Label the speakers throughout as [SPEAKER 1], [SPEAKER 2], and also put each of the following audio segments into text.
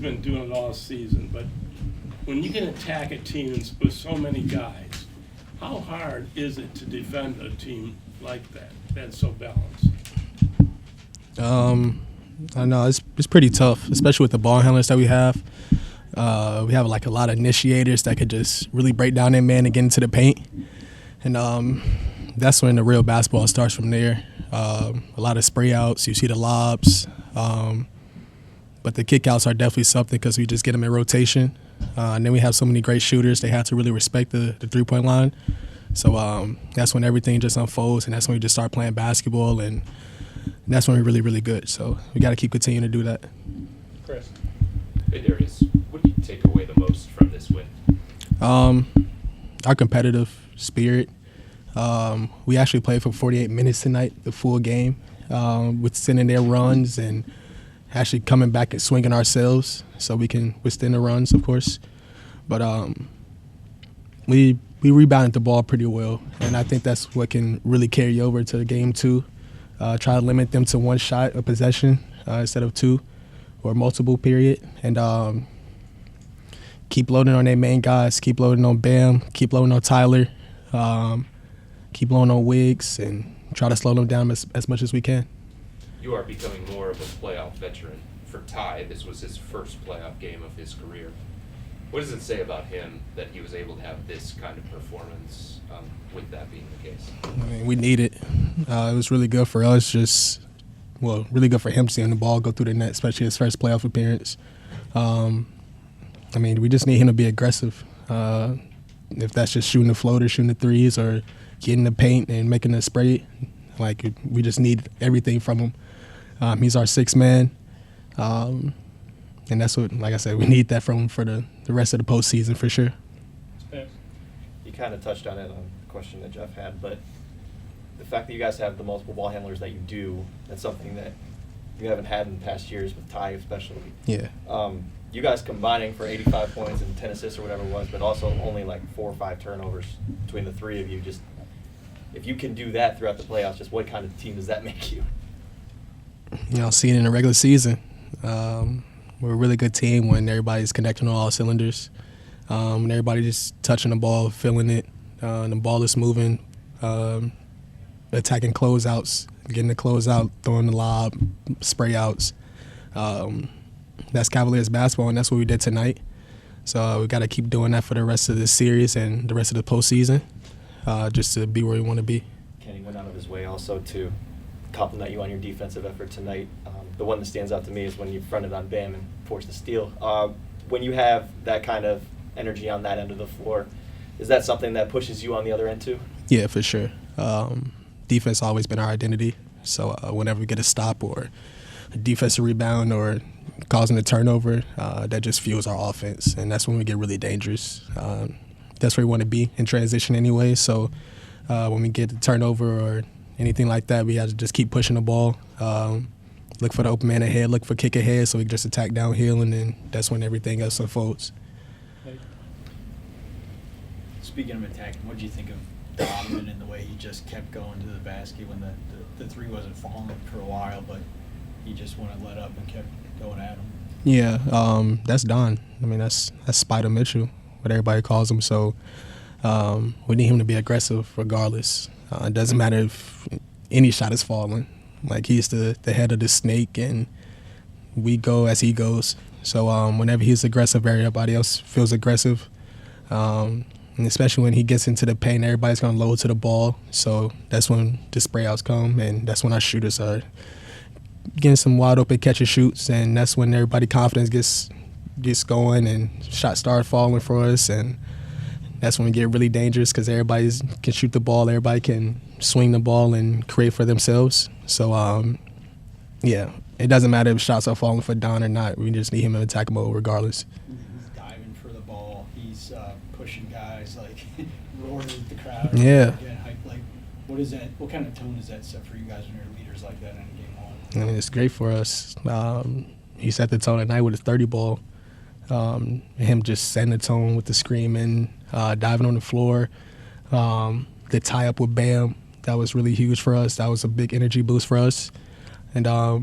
[SPEAKER 1] been doing it all season, but when you can attack a team with so many guys, how hard is it to defend a team like that, that's so balanced?
[SPEAKER 2] I know it's pretty tough, especially with the ball handlers that we have. We have like a lot of initiators that could just really break down their man and get into the paint, and that's when the real basketball starts from there. A lot of spray outs, you see the lobs, but the kickouts are definitely something because we just get them in rotation. And then we have so many great shooters; they have to really respect the 3-point line. So that's when everything just unfolds, and that's when we just start playing basketball, and that's when we're really, really good. So we got to keep continuing to do that.
[SPEAKER 3] Chris.
[SPEAKER 4] Hey, Darius, what do you take away the most from this win?
[SPEAKER 2] Our competitive spirit. We actually played for 48 minutes tonight, the full game, with sending their runs and actually coming back and swinging ourselves so we can withstand the runs, of course. But we rebounded the ball pretty well, and I think that's what can really carry over to game 2. Try to limit them to one shot, a possession, instead of 2 or multiple period, and keep loading on their main guys, keep loading on Bam, keep loading on Tyler, keep loading on Wiggs, and try to slow them down as much as we can.
[SPEAKER 4] You are becoming more of a playoff veteran. For Ty, this was his first playoff game of his career. What does it say about him that he was able to have this kind of performance with that being the case?
[SPEAKER 2] I mean, we need it. It was really good for us, really good for him seeing the ball go through the net, especially his first playoff appearance. I mean, we just need him to be aggressive. If that's just shooting the floater, shooting the threes, or getting the paint and making the spray, like we just need everything from him. He's our sixth man, and that's what, like I said, we need that from him for the rest of the postseason for sure.
[SPEAKER 3] You kind of touched on it on the question that Jeff had, but the fact that you guys have the multiple ball handlers that you do, that's something that you haven't had in past years with Ty especially.
[SPEAKER 2] Yeah.
[SPEAKER 3] You guys combining for 85 points and 10 assists or whatever it was, but also only like 4 or 5 turnovers between the three of you. Just if you can do that throughout the playoffs, just what kind of team does that make you?
[SPEAKER 2] You know, seeing in the regular season, we're a really good team when everybody's connecting on all cylinders. When everybody's just touching the ball, feeling it, the ball is moving, attacking closeouts, getting the closeout, throwing the lob, spray outs. That's Cavaliers basketball, and that's what we did tonight. So we got to keep doing that for the rest of the series and the rest of the postseason, just to be where we want to be.
[SPEAKER 3] Kenny went out of his way also to compliment you on your defensive effort tonight. The one that stands out to me is when you fronted on Bam and forced the steal. When you have that kind of energy on that end of the floor, is that something that pushes you on the other end too?
[SPEAKER 2] Yeah, for sure. Defense has always been our identity. So whenever we get a stop or a defensive rebound or causing a turnover, that just fuels our offense, and that's when we get really dangerous. That's where we want to be in transition anyway. So when we get the turnover or anything like that, we have to just keep pushing the ball, look for the open man ahead, look for kick ahead, so we can just attack downhill, and then that's when everything else unfolds.
[SPEAKER 5] Speaking of attacking, what did you think of Donovan and the way he just kept going to the basket when the three wasn't falling for a while, but he just wouldn't let up and kept going at him?
[SPEAKER 2] Yeah, that's Don. I mean, that's Spider Mitchell, what everybody calls him. So we need him to be aggressive regardless. It doesn't matter if any shot is falling. Like, he's the head of the snake, and we go as he goes. So whenever he's aggressive, everybody else feels aggressive. And especially when he gets into the paint, everybody's going to load to the ball. So that's when the spray outs come, and that's when our shooters are getting some wide open catch and shoots, and that's when everybody confidence gets going and shots start falling for us, and that's when we get really dangerous because everybody can shoot the ball, everybody can swing the ball and create for themselves. So yeah, it doesn't matter if shots are falling for Don or not. We just need him in attack mode regardless.
[SPEAKER 5] He's diving for the ball. He's pushing guys, like roaring at the crowd.
[SPEAKER 2] Yeah.
[SPEAKER 5] Getting hyped. Like, what is that? What kind of tone is that set for you guys when you're leaders like that in a game one?
[SPEAKER 2] I mean, it's great for us. He set the tone at night with his 30 ball. Him just setting the tone with the screaming, diving on the floor, the tie up with Bam. That was really huge for us. That was a big energy boost for us. And I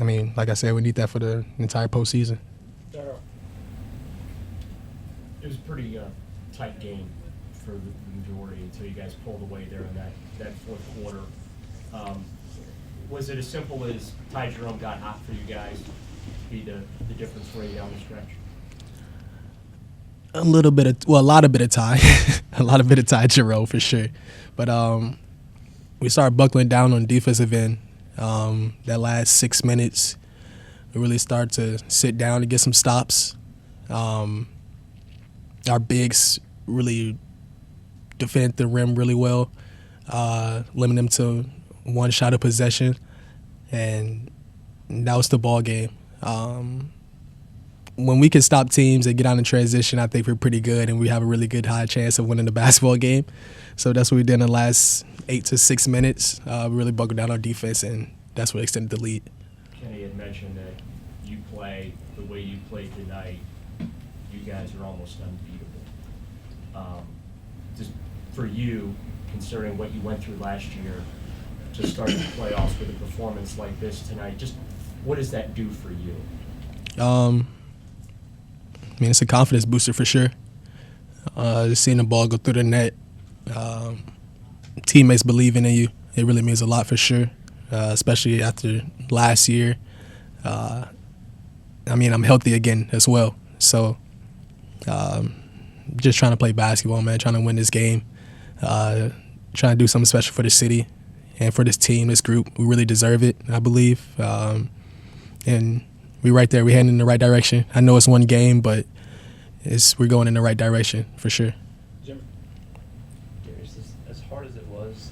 [SPEAKER 2] mean, like I said, we need that for the entire postseason.
[SPEAKER 1] Daryl.
[SPEAKER 6] It was a pretty tight game for the majority until you guys pulled away there in that fourth quarter. Was it as simple as Tai Jerome got hot for you guys to be the difference for you down the stretch?
[SPEAKER 2] A lot of bit of Tai, a lot of bit of Tai Jerome for sure. But we started buckling down on the defensive end. That last 6 minutes, we really started to sit down and get some stops. Our bigs really defended the rim really well, limiting them to one shot of possession, and that was the ball game. When we can stop teams and get on in transition, I think we're pretty good, and we have a really good high chance of winning the basketball game. So that's what we did in the last 8 to 6 minutes. We really buckled down our defense, and that's what extended the lead.
[SPEAKER 6] Kenny had mentioned that you play the way you played tonight. You guys are almost unbeatable. Just for you, considering what you went through last year, to start the playoffs with a performance like this tonight, just what does that do for you?
[SPEAKER 2] I mean, it's a confidence booster for sure. Just seeing the ball go through the net, teammates believing in you, it really means a lot for sure, especially after last year. I mean, I'm healthy again as well. So just trying to play basketball, man, trying to win this game, trying to do something special for the city and for this team, this group. We really deserve it, I believe. And we're right there. We're heading in the right direction. I know it's one game, but we're going in the right direction for sure.
[SPEAKER 1] Jim.
[SPEAKER 7] Darius, as hard as it was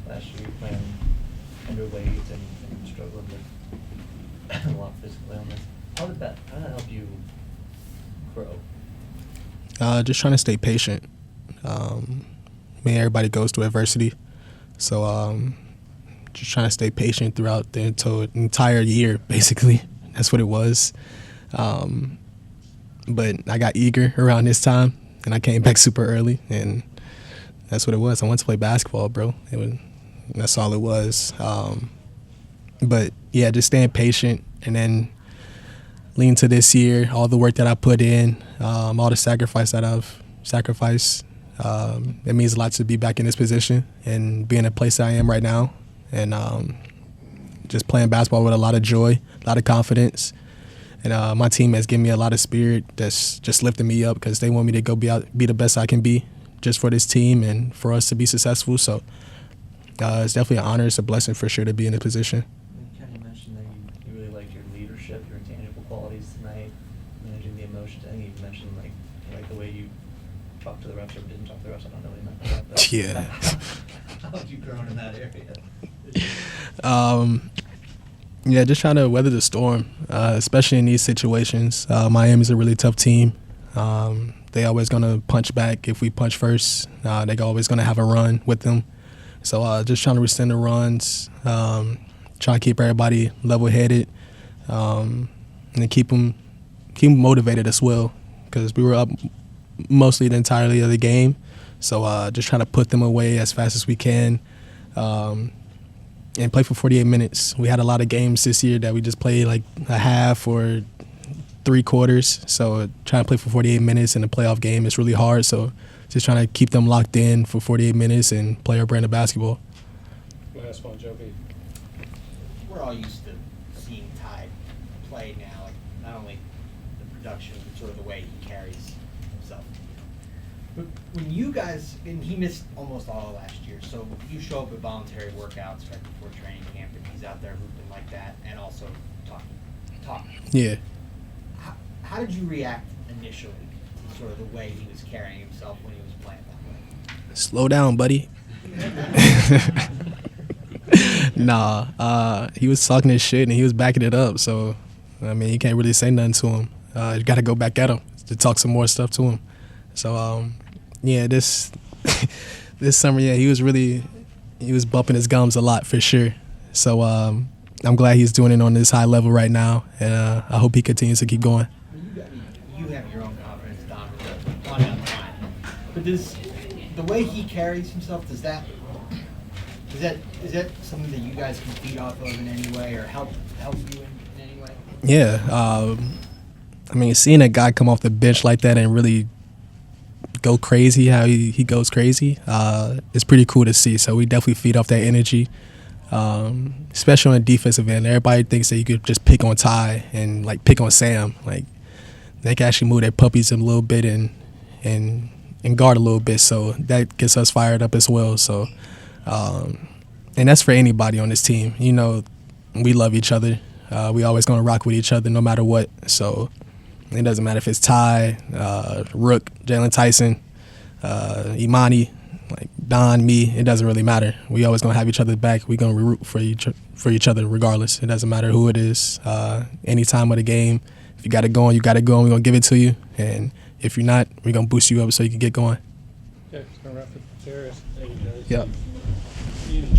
[SPEAKER 7] last year, playing underweight and struggling with a lot of physical ailments, how did that help you grow?
[SPEAKER 2] Just trying to stay patient. I mean, everybody goes through adversity. So just trying to stay patient throughout the entire year, basically. That's what it was. But I got eager around this time, and I came back super early, and that's what it was. I wanted to play basketball, bro. That's all it was. But, yeah, just staying patient and then lean to this year, all the work that I put in, all the sacrifice that I've sacrificed. It means a lot to be back in this position and be in a place that I am right now, and just playing basketball with a lot of joy, a lot of confidence. And my team has given me a lot of spirit that's just lifting me up because they want me to go be the best I can be just for this team and for us to be successful. So it's definitely an honor. It's a blessing for sure to be in this position.
[SPEAKER 7] You kind of mentioned that you really like your leadership, your intangible qualities tonight, managing the emotions. I think you mentioned like the way you talked to the refs or didn't talk to the refs. I don't know what you meant by that. But
[SPEAKER 2] Yeah.
[SPEAKER 7] How have you grown in that area?
[SPEAKER 2] Yeah, just trying to weather the storm, especially in these situations. Miami's a really tough team. They always going to punch back if we punch first. They always going to have a run with them. So just trying to rescind the runs, trying to keep everybody level-headed, and keep them motivated as well because we were up mostly the entirety of the game. So just trying to put them away as fast as we can. And play for 48 minutes. We had a lot of games this year that we just played like a half or 3 quarters. So trying to play for 48 minutes in a playoff game is really hard. So just trying to keep them locked in for 48 minutes and play our brand of basketball.
[SPEAKER 1] Last one, Joe B.
[SPEAKER 8] We're all used to seeing Tai play now, like not only the production, but sort of the way he carries himself. But when you guys, and he missed almost all of last year, so you show up at voluntary workouts right before training camp, and he's out there hooping like that, and also talking.
[SPEAKER 2] Yeah.
[SPEAKER 8] How did you react initially to sort of the way he was carrying himself when he was playing that way?
[SPEAKER 2] Slow down, buddy. Nah, he was talking his shit and he was backing it up. So, I mean, you can't really say nothing to him. You got to go back at him to talk some more stuff to him. So, yeah, this summer, yeah, he was bumping his gums a lot for sure. So, I'm glad he's doing it on this high level right now, and I hope he continues to keep going.
[SPEAKER 8] You have your own confidence, Don, on that line. But the way he carries himself, is that something that you guys can feed off of in any way or help you in any way?
[SPEAKER 2] Yeah, I mean, seeing a guy come off the bench like that and really go crazy, how he goes crazy, it's pretty cool to see. So we definitely feed off that energy, especially on the defensive end. Everybody thinks that you could just pick on Ty and like pick on Sam. Like they can actually move their puppies a little bit and guard a little bit. So that gets us fired up as well. So and that's for anybody on this team. You know, we love each other. We always gonna rock with each other no matter what. So it doesn't matter if it's Ty, Rook, Jalen Tyson, Imani, like Don, me. It doesn't really matter. We always gonna have each other's back. We gonna root for each other regardless. It doesn't matter who it is. Any time of the game, if you got it going, you got it going. We're gonna give it to you, and if you're not, we're gonna boost you up so you can get going.
[SPEAKER 1] Okay, it's gonna wrap it. Darius, thank you guys.
[SPEAKER 2] Yep.
[SPEAKER 1] See you in